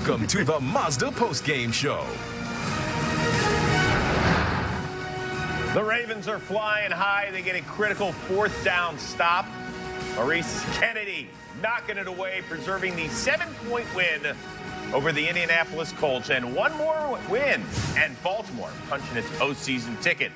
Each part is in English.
Welcome to the Mazda postgame show. The Ravens are flying high. They get a critical fourth down stop. Maurice Kennedy knocking it away, preserving the 7-point win over the Indianapolis Colts. And one more win, and Baltimore punching its postseason ticket.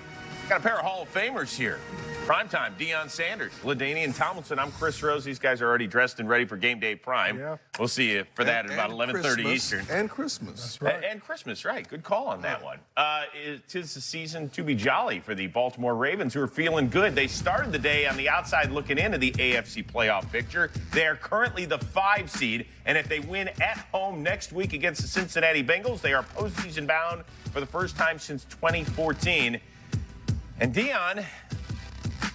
Got a pair of Hall of Famers here. Primetime, Deion Sanders, LaDainian Tomlinson. I'm Chris Rose. These guys are already dressed and ready for game day prime. Yeah. We'll see you for that at about 11:30 Eastern. And Christmas. That's right. And Christmas, right. Good call on that one. It is the season to be jolly for the Baltimore Ravens, who are feeling good. They started the day on the outside looking into the AFC playoff picture. They are currently the 5 seed, and if they win at home next week against the Cincinnati Bengals, they are postseason bound for the first time since 2014. And Deion,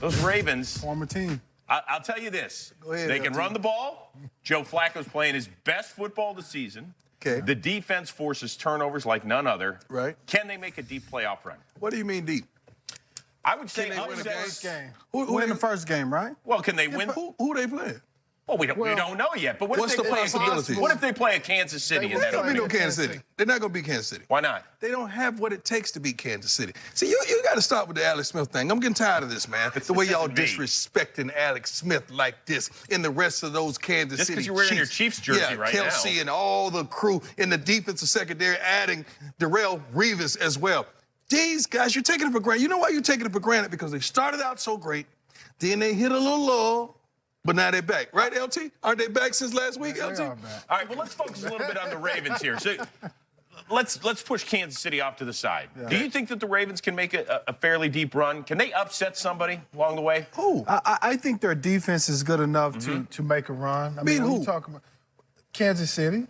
those Ravens. Former team. I'll tell you this. Go ahead, they can run the ball. Joe Flacco's playing his best football this season. Okay. The defense forces turnovers like none other. Right. Can they make a deep playoff run? What do you mean deep? I would say Can they win a upsets. Game. Who Win the first game, right? Well, can they win? Who they playing? Well, we don't know yet. But what what's if they the play possibilities? What if they play a Kansas City? They're not going to be no Kansas City. They're not going to be Kansas City. Why not? They don't have what it takes to beat Kansas City. See, you got to stop with the Alex Smith thing. I'm getting tired of this, man. The way y'all disrespecting Alex Smith like this and the rest of those Kansas Just City because you're wearing your Chiefs jersey right now. Kelsey and all the crew in the defensive secondary, adding Darrell Revis as well. These guys, you're taking it for granted. You know why you're taking it for granted? Because they started out so great, then they hit a little lull, but now they're back. Right, LT? Aren't they back since last week, LT? They are back. All right, well, let's focus a little bit on the Ravens here. So let's push Kansas City off to the side. Yeah. Do you think that the Ravens can make a fairly deep run? Can they upset somebody along the way? Who? I think their defense is good enough to make a run. I mean, who? you talking about Kansas City?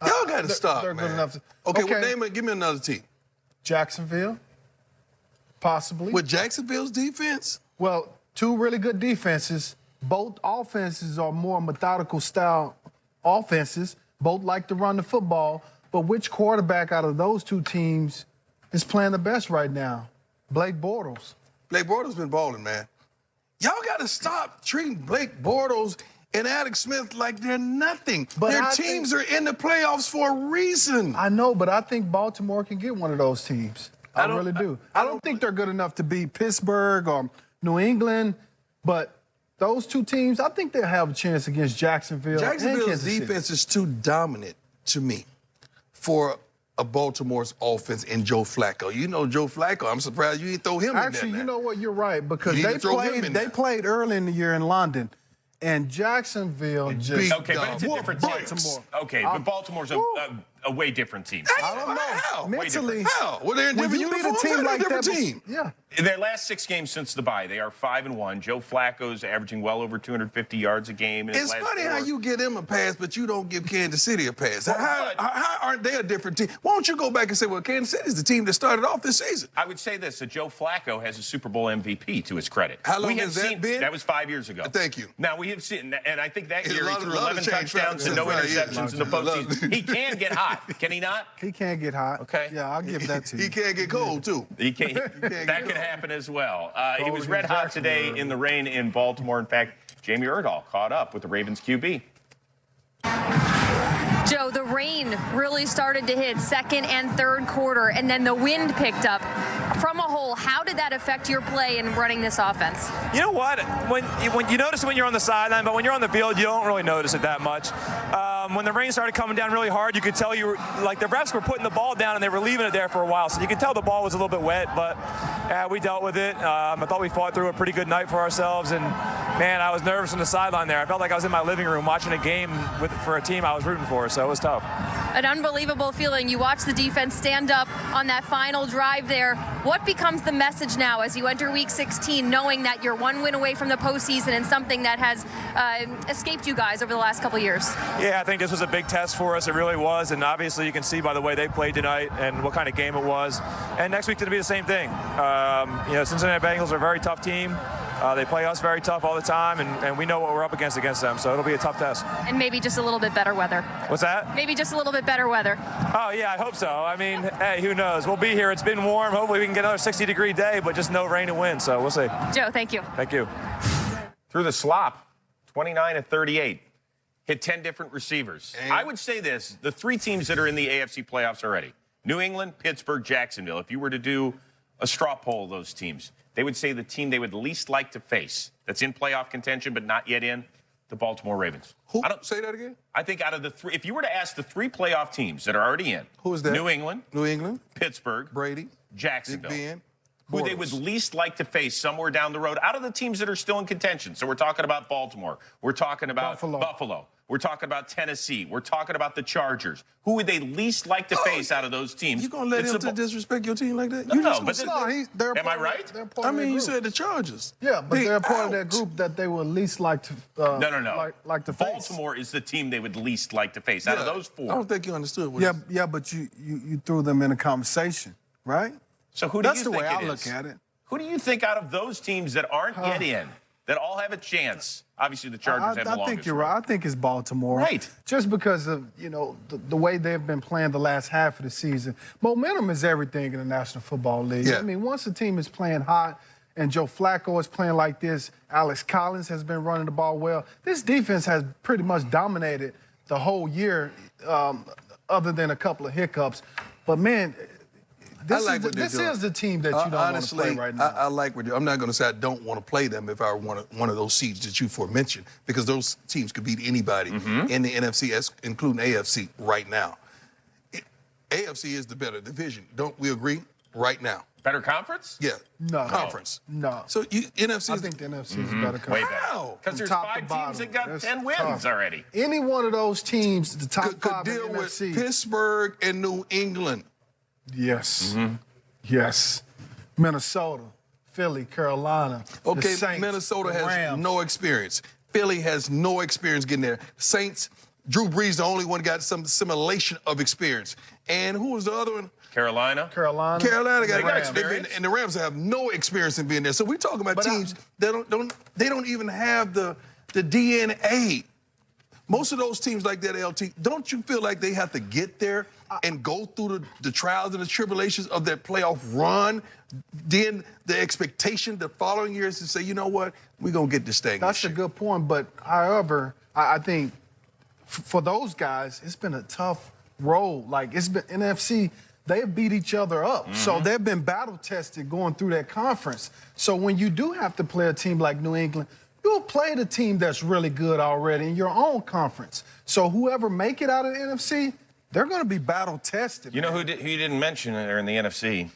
Y'all got to stop, they're man. good enough to, okay, well, give me another team. Jacksonville, possibly. With Jacksonville's defense? Well, 2 really good defenses. Both offenses are more methodical style offenses. Both like to run the football. But which quarterback out of those 2 teams is playing the best right now? Blake Bortles. Blake Bortles been balling, man. Y'all got to stop treating Blake Bortles and Alex Smith like they're nothing. But their teams are in the playoffs for a reason. I know, but I think Baltimore can get one of those teams. I really do. I don't think they're good enough to beat Pittsburgh or New England, but those 2 teams, I think they'll have a chance against Jacksonville. Jacksonville's defense is too dominant to me for a Baltimore's offense and Joe Flacco. You know Joe Flacco. I'm surprised you didn't throw him in there. Actually, you know what? You're right, because they played early in the year in London, and Jacksonville just okay, but it's a different team. Baltimore. Okay, but Baltimore's a way different team. I don't know. How? Mentally, how? Well, they're in different uniforms. Team like different that, team. Yeah. In their last 6 games since the bye, they are 5-1. Joe Flacco's averaging well over 250 yards a game. It's funny how you give them a pass, but you don't give Kansas City a pass. How aren't they a different team? Why don't you go back and say, well, Kansas City's the team that started off this season? I would say this, that Joe Flacco has a Super Bowl MVP to his credit. How long has that been? That was 5 years ago. Thank you. Now, we have seen, and I think that year he threw 11 change touchdowns and no interceptions in the postseason. He can get hot, can he not? He can get hot. Okay. Yeah, I'll give that to you. He can get cold, too. That can happen as well. He was red hot today in the rain in Baltimore. In fact, Jamie Erdahl caught up with the Ravens QB. Joe, the rain really started to hit second and third quarter, and then the wind picked up from a hole. How did that affect your play in running this offense? You know what? When you notice it when you're on the sideline, but when you're on the field, you don't really notice it that much. When the rain started coming down really hard, you could tell the refs were putting the ball down and they were leaving it there for a while, so you could tell the ball was a little bit wet, but we dealt with it. I thought we fought through a pretty good night for ourselves, and man, I was nervous on the sideline there. I felt like I was in my living room watching a game for a team I was rooting for, so it was tough. An unbelievable feeling. You watch the defense stand up on that final drive there. What becomes the message now as you enter Week 16, knowing that you're 1 win away from the postseason and something that has escaped you guys over the last couple of years? Yeah, I think this was a big test for us. It really was, and obviously you can see by the way they played tonight and what kind of game it was. And next week's going to be the same thing. Cincinnati Bengals are a very tough team. They play us very tough all the time, and we know what we're up against them, so it'll be a tough test. And maybe just a little bit better weather. What's that? Maybe just a little bit better weather. Oh, yeah, I hope so. I mean, hey, who knows? We'll be here. It's been warm. Hopefully we can get another 60-degree day, but just no rain and wind, so we'll see. Joe, thank you. Thank you. Through the slop, 29-38. hit 10 different receivers. And I would say this, the 3 teams that are in the AFC playoffs already, New England, Pittsburgh, Jacksonville, if you were to do a straw poll of those teams, they would say the team they would least like to face that's in playoff contention but not yet in, the Baltimore Ravens. Who? Say that again? I think out of the 3, if you were to ask the 3 playoff teams that are already in, who is that? New England, Pittsburgh, Brady, Jacksonville, Big Ben, who they would least like to face somewhere down the road out of the teams that are still in contention. So we're talking about Baltimore. We're talking about Buffalo. We're talking about Tennessee. We're talking about the Chargers. Who would they least like to face out of those teams? You gonna let him to disrespect your team like that? No, but they're am I right? I mean, you said the Chargers. Yeah, but they're part of that group that they would least like to. No. Like to face. Baltimore is the team they would least like to face out of those 4. I don't think you understood. Yeah, but you threw them in a conversation, right? So who do That's you the think way I it look is? at it. Who do you think out of those teams that aren't yet in, that all have a chance? Obviously, the Chargers have the longest. I think you're right. I think it's Baltimore. Right. Just because of, the way they've been playing the last half of the season. Momentum is everything in the National Football League. Yeah. I mean, once a team is playing hot and Joe Flacco is playing like this, Alex Collins has been running the ball well, this defense has pretty much dominated the whole year, other than a couple of hiccups. But, man, this is the team that you don't want to play right now. I like what I'm not going to say I don't want to play them if I were one of those seeds that you aforementioned, because those teams could beat anybody in the NFC, including AFC, right now. AFC is the better division. Don't we agree? Right now. Better conference? Yeah. No. Conference. No. So NFC. I think the NFC is better. Way better. How? Because there's 5 teams that got 10 wins tough. already. Any one of those teams, the top could 5 deal in with NFC. Pittsburgh and New England. Yes. Yes. Minnesota, Philly, Carolina. Okay, the Saints, Minnesota the has Rams. no experience. Philly has no experience getting there. Saints, Drew Brees, the only one got some simulation of experience. And who was the other one? Carolina Carolina got experience. And the Rams have no experience in being there. So we're talking about teams that don't even have the DNA. Most of those teams like that, LT, don't you feel like they have to get there and go through the trials and the tribulations of their playoff run? Then the expectation the following year is to say, you know what, we're going to get this thing. That's a good point. But, however, I think for those guys, it's been a tough road. Like, it's been NFC, they've beat each other up. So they've been battle-tested going through that conference. So when you do have to play a team like New England, you'll play the team that's really good already in your own conference. So whoever make it out of the NFC, they're going to be battle-tested. You know who you didn't mention there in the NFC?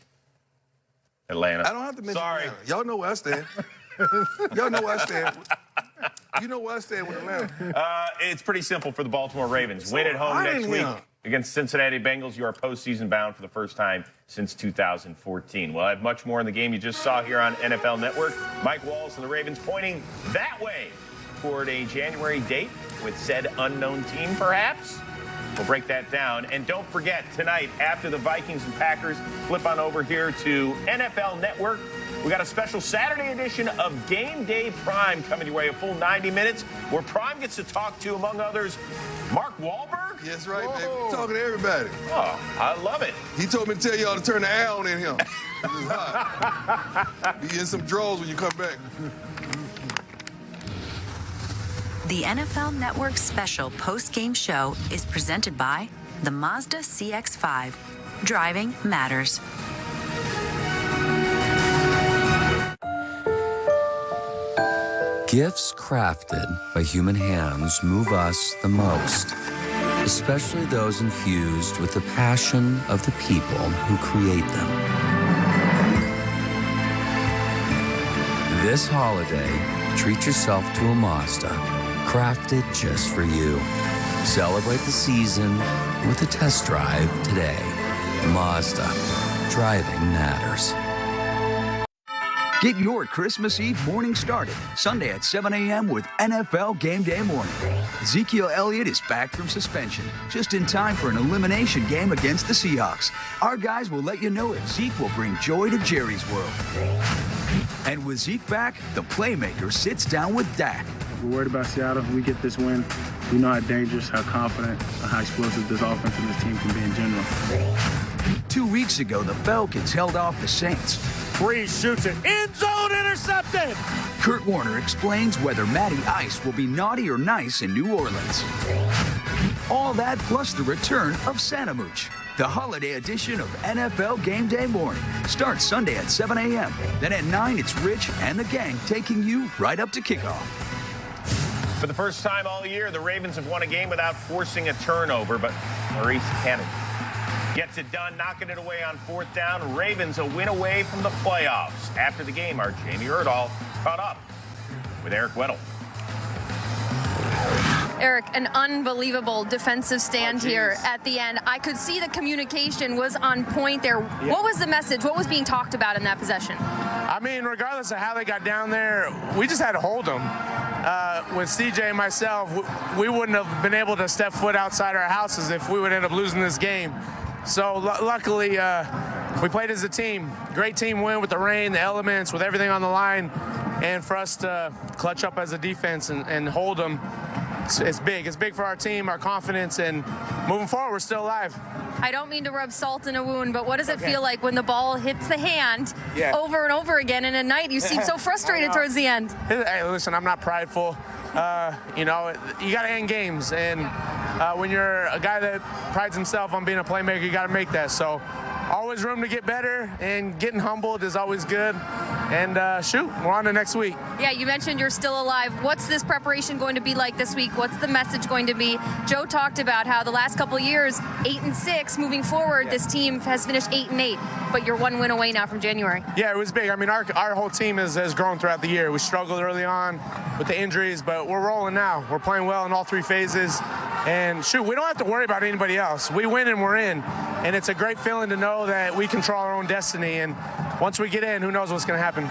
Atlanta. I don't have to mention Sorry. Atlanta. Y'all know where I stand. Y'all know where I stand. You know where I stand with Atlanta. It's pretty simple for the Baltimore Ravens. Win at home next week against Cincinnati Bengals. You are postseason bound for the first time since 2014. We'll have much more in the game you just saw here on NFL Network. Mike Wallace and the Ravens pointing that way toward a January date with said unknown team, perhaps. We'll break that down. And don't forget, tonight, after the Vikings and Packers, flip on over here to NFL Network. We got a special Saturday edition of Game Day Prime coming your way, a full 90 minutes, where Prime gets to talk to, among others, Mark Wahlberg. Yes, right, baby. Talking to everybody. Oh, I love it. He told me to tell y'all to turn the air on in here. It's hot. Be in some drawers when you come back. The NFL Network special post-game show is presented by the Mazda CX-5. Driving matters. Gifts crafted by human hands move us the most, especially those infused with the passion of the people who create them. This holiday, treat yourself to a Mazda, crafted just for you. Celebrate the season with a test drive today. Mazda. Driving matters. Get your Christmas Eve morning started Sunday at 7 a.m. with NFL Game Day Morning. Ezekiel Elliott is back from suspension, just in time for an elimination game against the Seahawks. Our guys will let you know if Zeke will bring joy to Jerry's world. And with Zeke back, the playmaker sits down with Dak. We're worried about Seattle. We get this win. We know how dangerous, how confident, how explosive this offense and this team can be in general. 2 weeks ago, the Falcons held off the Saints. Breeze shoots it. End zone intercepted. Kurt Warner explains whether Matty Ice will be naughty or nice in New Orleans. All that plus the return of Santa Mooch. The holiday edition of NFL Game Day Morning starts Sunday at 7 a.m. Then at 9, it's Rich and the gang taking you right up to kickoff. For the first time all year, the Ravens have won a game without forcing a turnover, but Maurice Kennedy gets it done, knocking it away on 4th down. Ravens a win away from the playoffs. After the game, our Jamie Erdahl caught up with Eric Weddle. Eric, an unbelievable defensive stand here at the end. I could see the communication was on point there. Yeah. What was the message? What was being talked about in that possession? I mean, regardless of how they got down there, we just had to hold them. With CJ and myself, we wouldn't have been able to step foot outside our houses if we would end up losing this game. So luckily, we played as a team. Great team win with the rain, the elements, with everything on the line. And for us to clutch up as a defense and hold them, it's big. It's big for our team, our confidence, and moving forward, we're still alive. I don't mean to rub salt in a wound, but what does it feel like when the ball hits the hand over and over again in a night? You seem so frustrated towards the end. Hey, listen, I'm not prideful. You know, you got to end games, and when you're a guy that prides himself on being a playmaker, you got to make that. So always room to get better, and getting humbled is always good. And shoot, we're on to next week. Yeah, you mentioned you're still alive. What's this preparation going to be like this week? What's the message going to be? Joe talked about how the last couple of years, 8-6, moving forward, this team has finished 8-8, but you're 1 win away now from January. Yeah, it was big. I mean, our whole team has grown throughout the year. We struggled early on with the injuries, but we're rolling now. We're playing well in all 3 phases. And shoot, we don't have to worry about anybody else. We win and we're in. And it's a great feeling to know that we control our own destiny. And once we get in, who knows what's going to happen.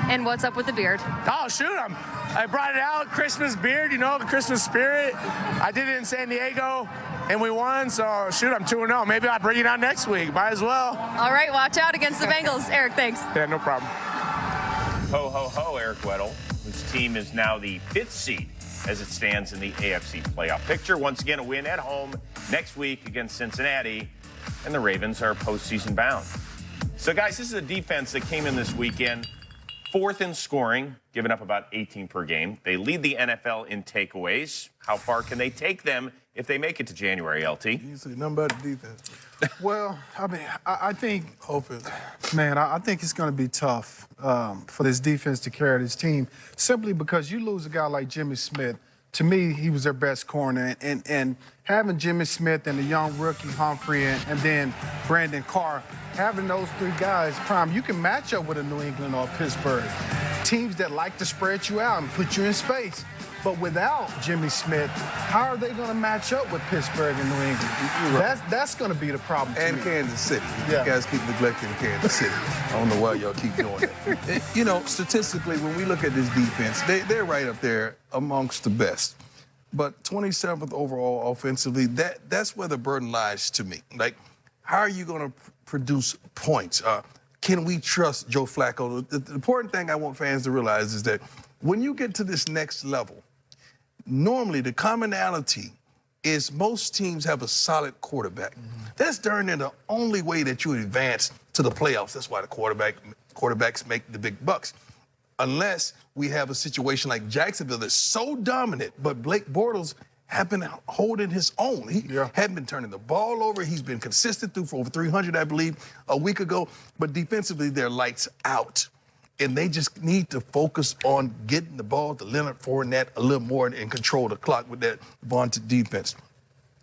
And what's up with the beard? Oh, shoot, I brought it out, Christmas beard, you know, the Christmas spirit. I did it in San Diego, and we won, so shoot, I'm 2-0. Maybe I'll bring it out next week. Might as well. All right, watch out against the Bengals. Eric, thanks. Yeah, no problem. Ho, ho, ho, Eric Weddle, whose team is now the 5th seed as it stands in the AFC playoff picture. Once again, a win at home next week against Cincinnati, and the Ravens are postseason bound. So, guys, this is a defense that came in this weekend 4th in scoring, giving up about 18 per game. They lead the NFL in takeaways. How far can they take them if they make it to January, LT? Usually nothing but defense. Well, I mean, I think, man, I think it's going to be tough for this defense to carry this team, simply because you lose a guy like Jimmy Smith. To me, he was their best corner, and having Jimmy Smith and the young rookie Humphrey and then Brandon Carr, having those 3 guys prime, you can match up with a New England or Pittsburgh, teams that like to spread you out and put you in space. But without Jimmy Smith, how are they going to match up with Pittsburgh and New England? That's going to be the problem. And Kansas City. You guys keep neglecting Kansas City. I don't know why y'all keep doing that. You know, statistically, when we look at this defense, they're right up there amongst the best. But 27th overall offensively, that's where the burden lies to me. Like, how are you going to produce points? Can we trust Joe Flacco? The important thing I want fans to realize is that when you get to this next level, normally the commonality is most teams have a solid quarterback. That's darn near the only way that you advance to the playoffs. That's why the quarterbacks make the big bucks. Unless we have a situation like Jacksonville that's so dominant, but Blake Bortles has been holding his own. He hadn't been turning the ball over. He's been consistent through for over 300, I believe, a week ago. But defensively, they're lights out. And they just need to focus on getting the ball to Leonard Fournette a little more and control the clock with that vaunted defense.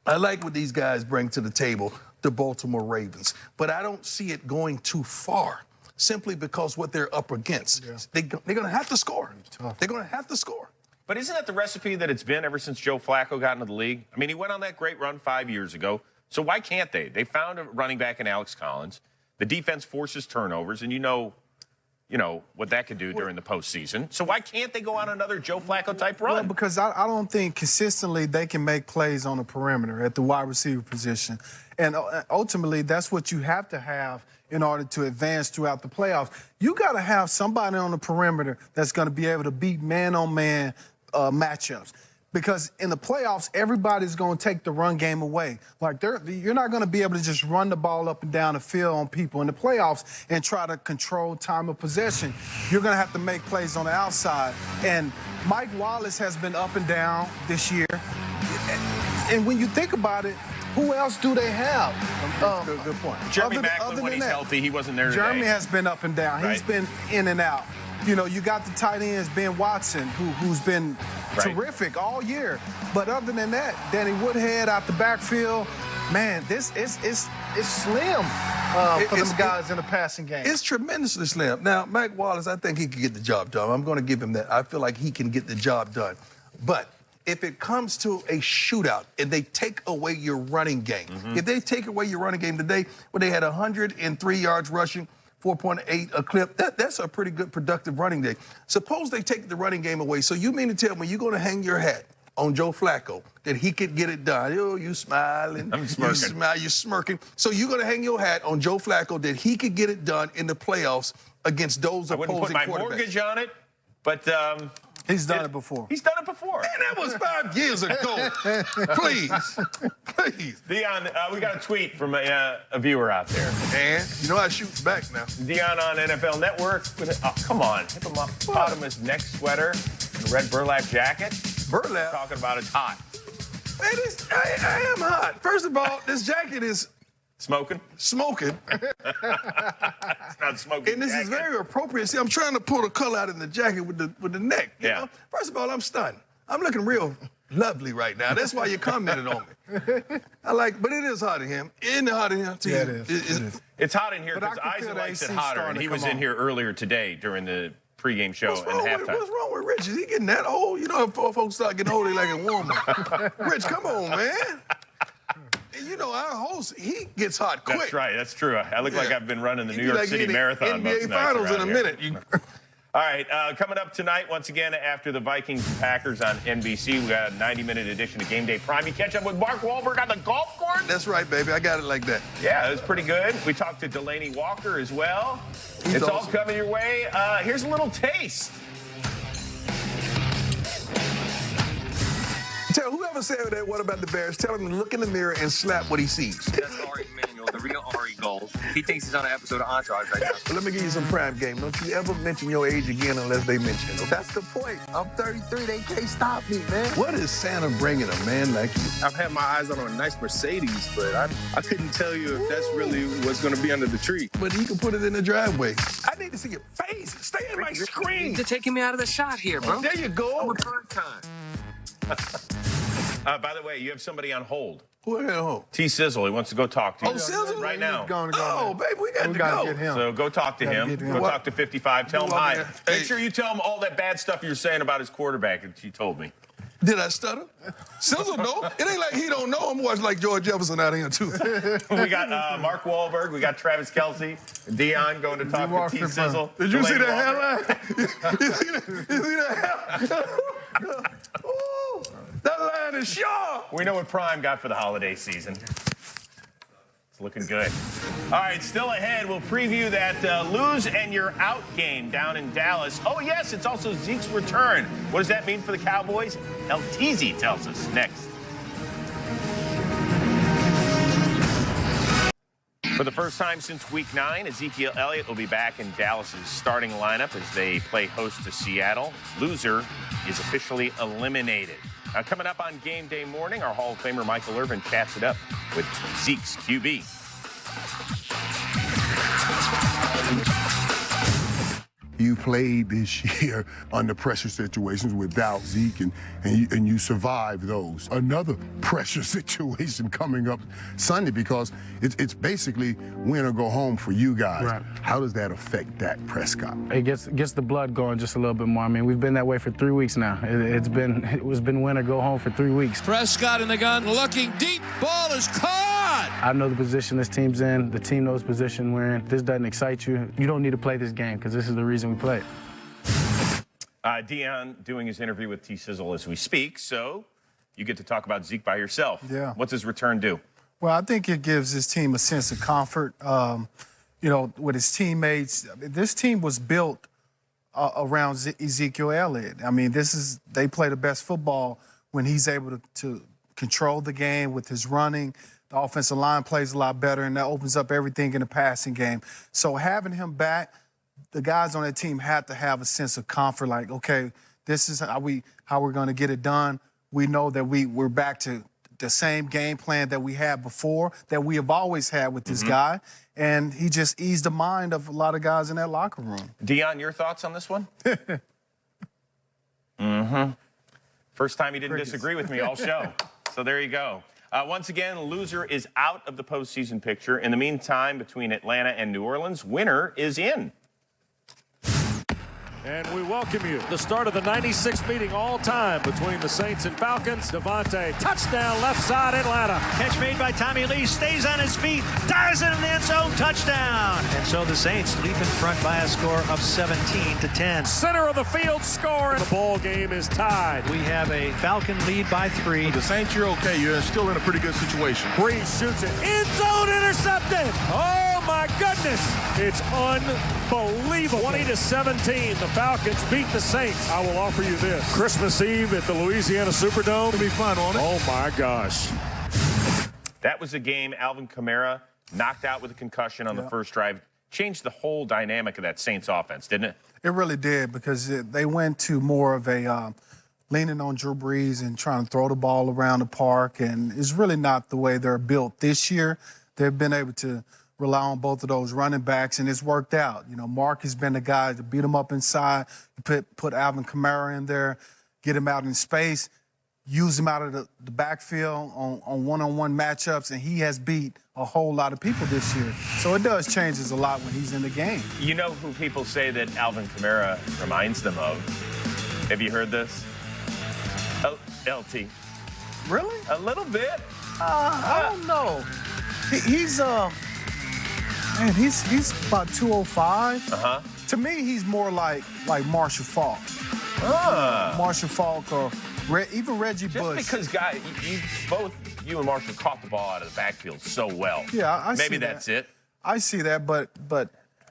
I like what these guys bring to the table, the Baltimore Ravens, but I don't see it going too far simply because what they're up against. They're going to have to score. They're going to have to score. But isn't that the recipe that it's been ever since Joe Flacco got into the league? I mean, he went on that great run 5 years ago, so why can't they? They found a running back in Alex Collins. The defense forces turnovers, and you know what that could do during the postseason. So why can't they go on another Joe Flacco-type run? Well, because I don't think consistently they can make plays on the perimeter at the wide receiver position. And ultimately, that's what you have to have in order to advance throughout the playoffs. You got to have somebody on the perimeter that's going to be able to beat man-on-man matchups. Because in the playoffs, everybody's going to take the run game away. Like, you're not going to be able to just run the ball up and down the field on people in the playoffs and try to control time of possession. You're going to have to make plays on the outside. And Mike Wallace has been up and down this year. And when you think about it, who else do they have? Good point. Jeremy Maclin, when he's healthy, he wasn't there today. Jeremy has been up and down. Right. He's been in and out. You know, you got the tight ends, Ben Watson, who's been terrific all year. But other than that, Danny Woodhead out the backfield, man, this is slim for them guys in the passing game. It's tremendously slim. Now, Mike Wallace, I think he can get the job done. I'm going to give him that. I feel like he can get the job done. But if it comes to a shootout and they take away your running game, if they take away your running game today, when they had 103 yards rushing, 4.8 a clip, that's a pretty good productive running day. Suppose they take the running game away. So you mean to tell me you're going to hang your hat on Joe Flacco that he could get it done? Oh, you smiling. I'm smirking. You're smirking. So you're going to hang your hat on Joe Flacco that he could get it done in the playoffs against those opposing quarterbacks? I wouldn't put my mortgage on it, but... He's done it before. He's done it before. Man, that was 5 years ago. Please. Dion, we got a tweet from a viewer out there. And you know I shoot back now. Dion on NFL Network. Come on. Hippopotamus neck sweater and red burlap jacket. Burlap? Talking about it's hot. Man, I am hot. First of all, this jacket is... Smoking? Smoking. It's not smoking. And this is very appropriate. See, I'm trying to pull the color out in the jacket with the neck. You know? First of all, I'm stunned. I'm looking real lovely right now. That's why you commented on me. But it is hot in here. Isn't it hot in here? Yeah, it is. It's hot in here because Isaac likes it hotter, and he was in here earlier today during the pregame show and halftime. What's wrong with Rich? Is he getting that old? You know, if folks start getting old, they like it warmer. Rich, come on, man. You know, our host, he gets hot quick. That's right. That's true. I look like I've been running the New York City Marathon. NBA Finals in a minute. All right. Coming up tonight, once again, after the Vikings and Packers on NBC, we got a 90-minute edition of Game Day Prime. You catch up with Mark Wahlberg on the golf course? That's right, baby. I got it like that. Yeah, it was pretty good. We talked to Delaney Walker as well. It's awesome. All coming your way. Here's a little taste. Tell whoever said that, what about the Bears, tell him to look in the mirror and slap what he sees. That's Ari Emanuel, the real Ari Gold. He thinks he's on an episode of Entourage right now. Well, let me give you some prime game. Don't you ever mention your age again unless they mention it. Okay? That's the point. I'm 33. They can't stop me, man. What is Santa bringing a man like you? I've had my eyes on a nice Mercedes, but I couldn't tell you if that's really what's going to be under the tree. But he can put it in the driveway. I need to see your face. Stay in my screen. You're taking me out of the shot here, bro. There you go. I'm a third time. By the way, you have somebody on hold. Who are you on hold? T-Sizzle. He wants to go talk to you. Oh, Sizzle? Right now. Oh, baby, we got to go. Get him. So go talk to him. Go talk to 55. Tell him hi. Make sure you tell him all that bad stuff you're saying about his quarterback that you told me. Did I stutter? Sizzle, no. It ain't like he don't know. I'm watching like George Jefferson out here, too. We got Mark Wahlberg. We got Travis Kelce. Dion going to talk to T-Sizzle. Did you see that headline? You see that headline? That line is sharp. We know what Prime got for the holiday season. It's looking good. All right, still ahead, we'll preview that lose and you're out game down in Dallas. Oh, yes, it's also Zeke's return. What does that mean for the Cowboys? El Teasy tells us next. For the first time since Week 9, Ezekiel Elliott will be back in Dallas's starting lineup as they play host to Seattle. Loser is officially eliminated. Coming up on Game Day morning, our Hall of Famer Michael Irvin chats it up with Zeke's QB. You played this year under pressure situations without Zeke, and you survived those. Another pressure situation coming up Sunday because it's basically win or go home for you guys. Right. How does that affect Dak Prescott? It gets the blood going just a little bit more. I mean, we've been that way for 3 weeks now. It's been win or go home for 3 weeks. Prescott in the gun, looking deep. Ball is caught. I know the position this team's in. The team knows the position we're in. If this doesn't excite you, you don't need to play this game because this is the reason we play it. Dion doing his interview with T-Sizzle as we speak, so you get to talk about Zeke by yourself. Yeah. What's his return do? Well, I think it gives his team a sense of comfort, with his teammates. This team was built around Ezekiel Elliott. I mean, they play the best football when he's able to control the game with his running. The offensive line plays a lot better, and that opens up everything in the passing game. So having him back, the guys on that team had to have a sense of comfort, like, okay, this is how we're going to get it done. We know that we're back to the same game plan that we had before, that we have always had with this guy, and he just eased the mind of a lot of guys in that locker room. Dion, your thoughts on this one? First time he didn't disagree with me all show. So there you go. Once again, loser is out of the postseason picture. In the meantime, between Atlanta and New Orleans, winner is in. And we welcome you. The start of the 96th meeting all time between the Saints and Falcons. Devontae, touchdown, left side, Atlanta. Catch made by Tommy Lee, stays on his feet, dives it in the end zone, touchdown. And so the Saints leap in front by a score of 17-10. Center of the field score, and the ball game is tied. We have a Falcon lead by 3. The Saints, you're okay. You're still in a pretty good situation. Breeze shoots it, end zone intercepted. Oh my goodness, it's unbelievable. 20-17, the Falcons beat the Saints. I will offer you this. Christmas Eve at the Louisiana Superdome. It'll be fun, won't it? Oh, my gosh. That was a game Alvin Kamara knocked out with a concussion on the first drive. Changed the whole dynamic of that Saints offense, didn't it? It really did, because they went to more of a leaning on Drew Brees and trying to throw the ball around the park, and it's really not the way they're built this year. They've been able to rely on both of those running backs, and it's worked out. You know, Mark has been the guy to beat him up inside, put Alvin Kamara in there, get him out in space, use him out of the backfield on one-on-one matchups, and he has beat a whole lot of people this year. So it does change us a lot when he's in the game. You know who people say that Alvin Kamara reminds them of? Have you heard this? LT. Really? A little bit. I don't know. Man, he's about 205. To me, he's more like Marshall Faulk. Marshall Faulk or even Reggie Bush. Just because, both you and Marshall caught the ball out of the backfield so well. Yeah, I see Maybe that's it. I see that, but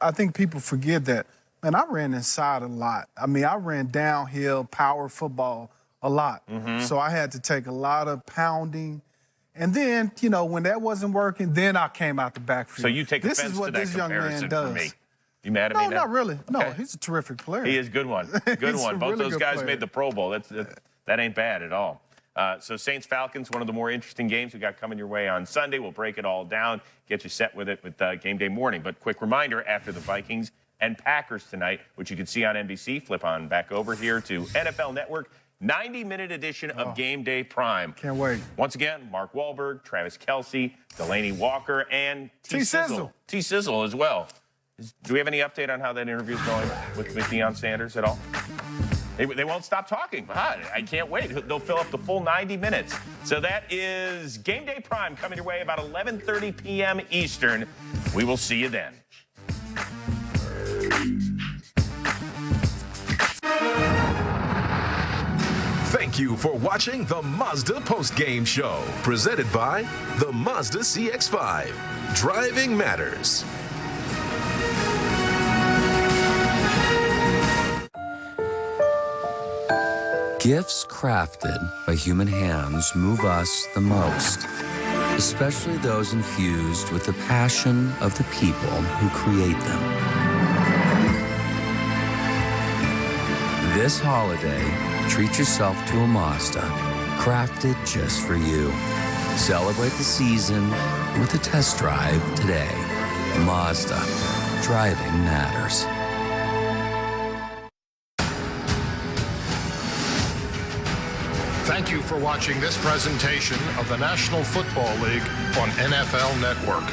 I think people forget that. Man, I ran inside a lot. I mean, I ran downhill, power football a lot. So I had to take a lot of pounding. And then, you know, when that wasn't working, then I came out the backfield. So you take this offense is what to that this young man comparison does. for me. You mad at me now? No, not really. No, Okay. he's a terrific player. He is a good one. Good He's one. a Both really those good guys player. made the Pro Bowl. That ain't bad at all. So Saints-Falcons, one of the more interesting games we got coming your way on Sunday. We'll break it all down, get you set with it with game day morning. But quick reminder, after the Vikings and Packers tonight, which you can see on NBC, flip on back over here to NFL Network, 90-minute edition of Game Day Prime. Can't wait. Once again, Mark Wahlberg, Travis Kelce, Delaney Walker, and T-Sizzle. T-Sizzle as well. Do we have any update on how that interview is going with Deion Sanders at all? They won't stop talking. I can't wait. They'll fill up the full 90 minutes. So that is Game Day Prime coming your way about 11:30 p.m. Eastern. We will see you then. Thank you for watching the Mazda Post-Game Show, presented by the Mazda CX-5. Driving matters. Gifts crafted by human hands move us the most, especially those infused with the passion of the people who create them. This holiday, treat yourself to a Mazda, crafted just for you. Celebrate the season with a test drive today. Mazda. Driving matters. Thank you for watching this presentation of the National Football League on NFL Network.